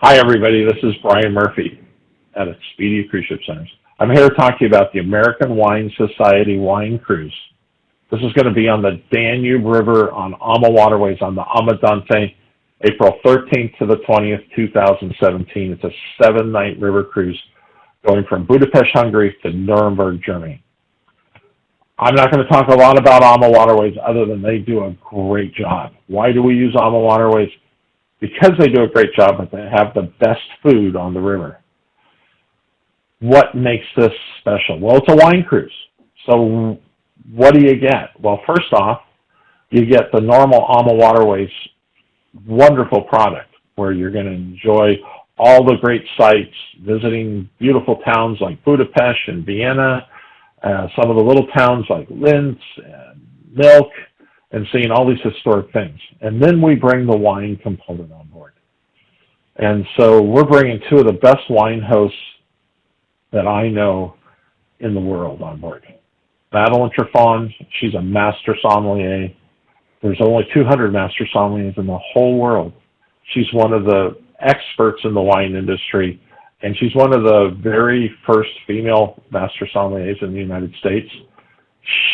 Hi, everybody. This is Brian Murphy at Expedia Cruise Ship Centers. I'm here to talk to you about the American Wine Society Wine Cruise. This is going to be on the Danube River on AMAWaterways on the Amadante, April 13th to the 20th, 2017. It's a 7-night river cruise going from Budapest, Hungary to Nuremberg, Germany. I'm not going to talk a lot about AMAWaterways other than they do a great job. Why do we use AMAWaterways? Because they do a great job, but they have the best food on the river. What makes this special? Well, it's a wine cruise. So what do you get? Well, first off, you get the normal AMAWaterways wonderful product where you're going to enjoy all the great sites, visiting beautiful towns like Budapest and Vienna, some of the little towns like Linz and Milk, and seeing all these historic things. And then we bring the wine component on board. And so we're bringing two of the best wine hosts that I know in the world on board. Madeline Trefon, she's a master sommelier. There's only 200 master sommeliers in the whole world. She's one of the experts in the wine industry, and she's one of the very first female master sommeliers in the United States.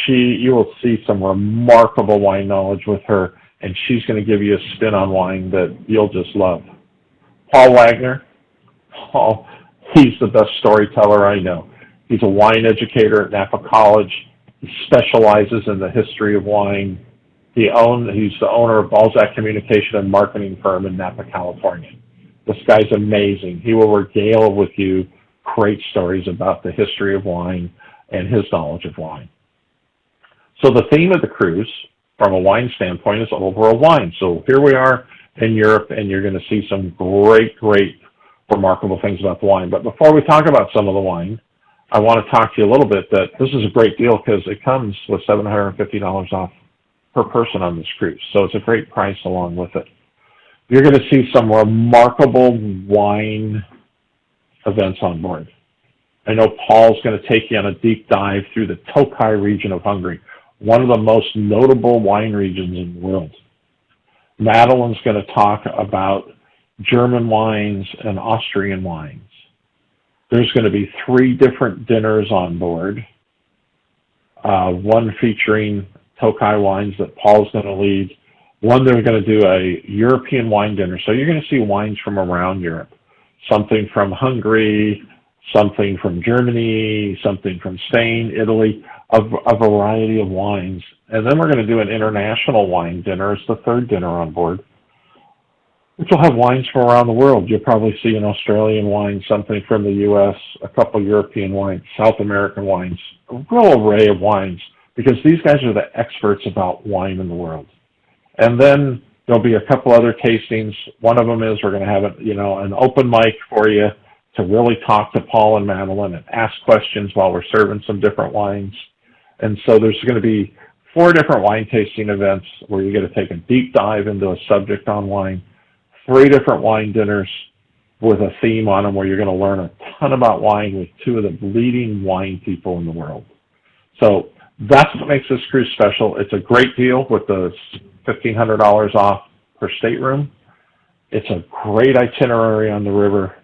You will see some remarkable wine knowledge with her, and she's going to give you a spin on wine that you'll just love. Paul Wagner, he's the best storyteller I know. He's a wine educator at Napa College. He specializes in the history of wine. He's the owner of Balzac Communication and Marketing Firm in Napa, California. This guy's amazing. He will regale with you great stories about the history of wine and his knowledge of wine. So the theme of the cruise, from a wine standpoint, is overall wine. So here we are in Europe, and you're going to see some great, remarkable things about the wine. But before we talk about some of the wine, I want to talk to you a little bit that this is a great deal because it comes with $750 off per person on this cruise. So it's a great price along with it. You're going to see some remarkable wine events on board. I know Paul's going to take you on a deep dive through the Tokaj region of Hungary, one of the most notable wine regions in the world. Madeline's going to talk about German wines and Austrian wines. There's going to be 3 different dinners on board, one featuring Tokaj wines that Paul's going to lead. One, they're going to do a European wine dinner. So you're going to see wines from around Europe, something from Hungary, something from Germany, something from Spain, Italy, a variety of wines. And then we're going to do an international wine dinner. It's the 3rd dinner on board, which will have wines from around the world. You'll probably see an Australian wine, something from the U.S., a couple European wines, South American wines, a real array of wines, because these guys are the experts about wine in the world. And then there'll be a couple other tastings. One of them is we're going to have an open mic for you to really talk to Paul and Madeline and ask questions while we're serving some different wines. And so there's going to be 4 different wine tasting events where you're going to take a deep dive into a subject on wine, 3 different wine dinners with a theme on them where you're going to learn a ton about wine with 2 of the leading wine people in the world. So that's what makes this cruise special. It's a great deal with the $1,500 off per stateroom. It's a great itinerary on the river,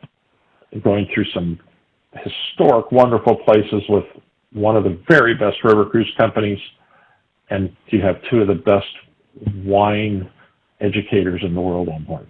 going through some historic, wonderful places with one of the very best river cruise companies, and you have 2 of the best wine educators in the world on board.